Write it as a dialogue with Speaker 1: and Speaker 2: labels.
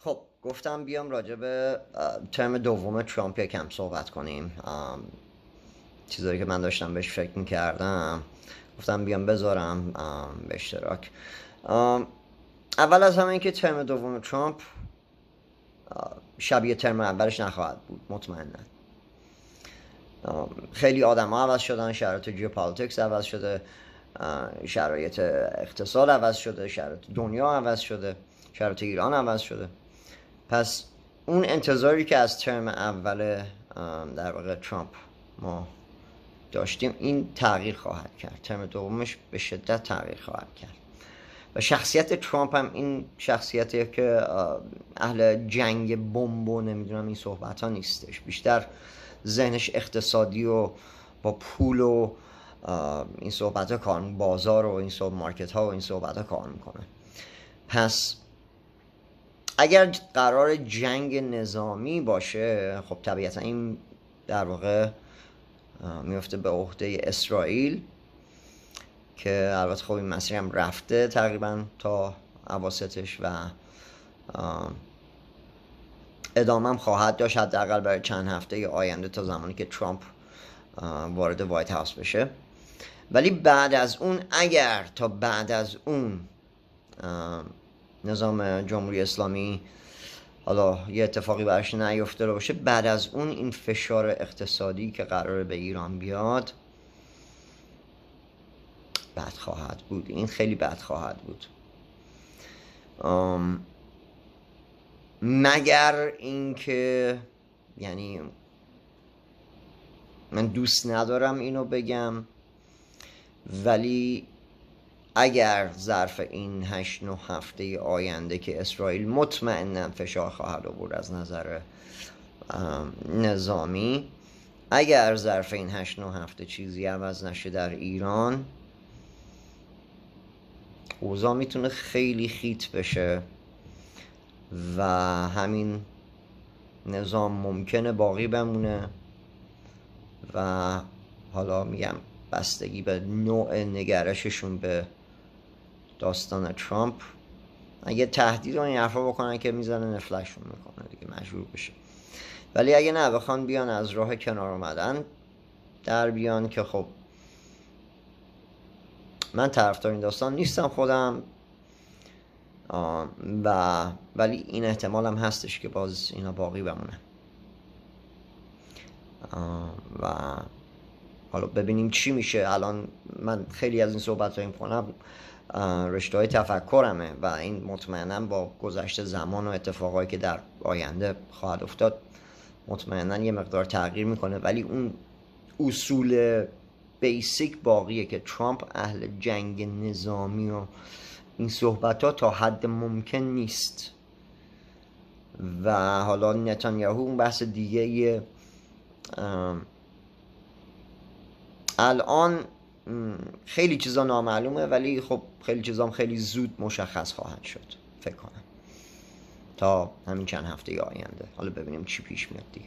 Speaker 1: خب گفتم بیام راجع به ترم دوم ترامپ یکم صحبت کنیم. چیزایی که من داشتم بهش فکر میکردم گفتم بیام بذارم به اشتراک. اول از همه اینکه ترم دوم ترامپ شبیه ترم اولش نخواهد بود مطمئنا. خیلی آدم ها عوض شدن، شرایط جیوپالیتیکس عوض شده، شرایط اقتصاد عوض شده، شرایط دنیا عوض شده، شرایط ایران عوض شده. پس اون انتظاری که از ترم اول در واقع ترامپ ما داشتیم این تغییر خواهد کرد. ترم دومش به شدت تغییر خواهد کرد و شخصیت ترامپ هم این شخصیتیه که اهل جنگ بمب و نمیدونم این صحبت ها نیستش. بیشتر ذهنش اقتصادی و با پول و این صحبت ها کار، بازار و این صحبت مارکت ها و این صحبت ها کار میکنه. پس اگر قرار جنگ نظامی باشه خب طبیعتا این در واقع میفته به عهده اسرائیل که البته خب این مسیر هم رفته تقریبا تا اواسطش و ادامه هم خواهد داشت حداقل برای چند هفته آینده تا زمانی که ترامپ وارد وایت هاوس بشه. ولی بعد از اون اگر تا بعد از اون نظام جمهوری اسلامی حالا یه اتفاقی براش نیفتاده باشه، بعد از اون این فشار اقتصادی که قراره به ایران بیاد بد خواهد بود. این خیلی بد خواهد بود. مگر اینکه یعنی من دوست ندارم اینو بگم، ولی اگر ظرف این 8-9 هفته آینده که اسرائیل مطمئنا فشار خواهد آورد از نظر نظامی، اگر ظرف این 8-9 هفته چیزی عوض نشه در ایران، اوضاع میتونه خیلی خیت بشه و همین نظام ممکنه باقی بمونه و حالا میگم بستگی به نوع نگرششون به داستان ترامپ، اگه تهدید و این حرفا بکنن که میزنه نفلشون میکنه دیگه مجبور بشه. ولی اگه نه بخوان بیان از راه کنار اومدن در بیان که خب من طرفدار این داستان نیستم خودم ولی این احتمال هم هستش که باز اینا باقی بمونه و حالا ببینیم چی میشه. الان من خیلی از این صحبت رو میکنم رشته های تفکرمه و این مطمئنا با گذشت زمان و اتفاقایی که در آینده خواهد افتاد مطمئنا یه مقدار تغییر میکنه، ولی اون اصول بیسیک باقیه که ترامپ اهل جنگ نظامی و این صحبت ها تا حد ممکن نیست. و حالا نتانیاهو اون بحث دیگه الان خیلی چیزا نامعلومه، ولی خب خیلی چیزا هم خیلی زود مشخص خواهد شد فکر کنم تا همین چند هفته آینده. حالا ببینیم چی پیش میاد دیگه.